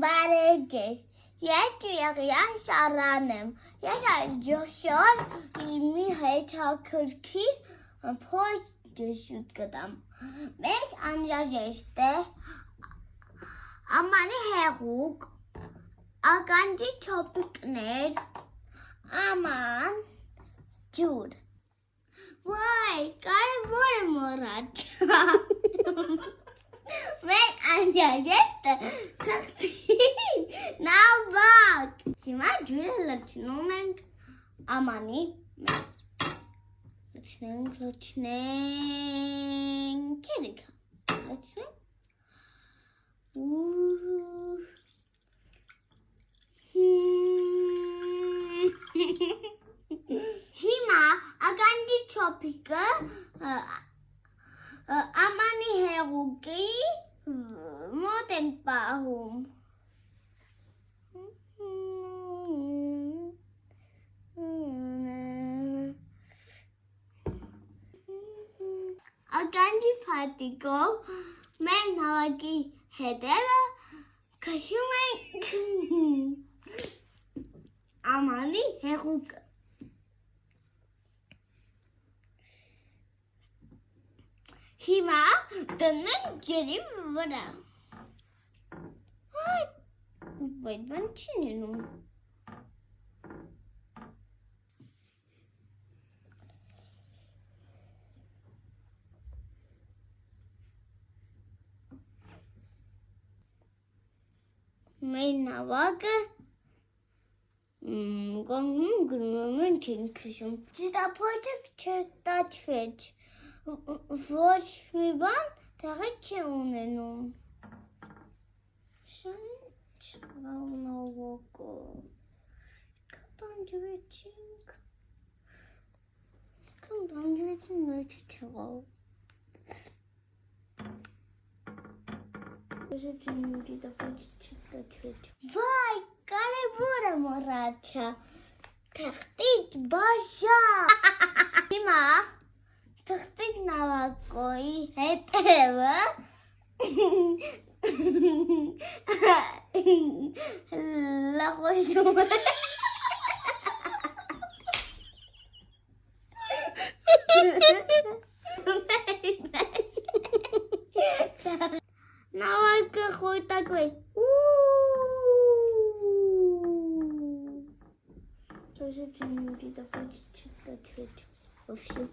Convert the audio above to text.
Բարեջես, ես Ջուրիան Շարան եմ, ես այսօր մի հետաքրքիր փոստ շուտ կտամ, մեզ անհրաժեշտ է ամանի հեղուկ, ականջի չոպիկներ, աման, ջուր, վայ, կարևոր է մոռացա, Մենք անհրաժեշտ է թղթի նավակ։ Հիմա ջուրը լցնում ենք ամանի մեջ։ Լցնենք, երեք լցնենք։ Հիմա ականջի չոպիկը ամանի հեղուկի մոտ են պահում։ Ականջի փաթիկով մեր նավակի հետևը քշում ենք ամանի հեղուկը։ Հիմա դնենք ջրի վրա։ Բայց բան չի լինում։ Մեր նավակը կանգնում գնում ենք քշում։ Ճիտափոճը չտաչվեց։ Ոչ մի բան տեղի չի ունենում։ Շանչ նավակը։ Կտանջվեցինք։ Կտանջվեցին մեջ չեղավ։ Վայ, կարևոր է մոռացա։ Թղթից բաժա։ Հիմա թղթի նավակի հետևը լախոսում է։ Նավակը խոյտակվեց։ Тоже չնուգի տակոչ չտաչվեց։ Вообще.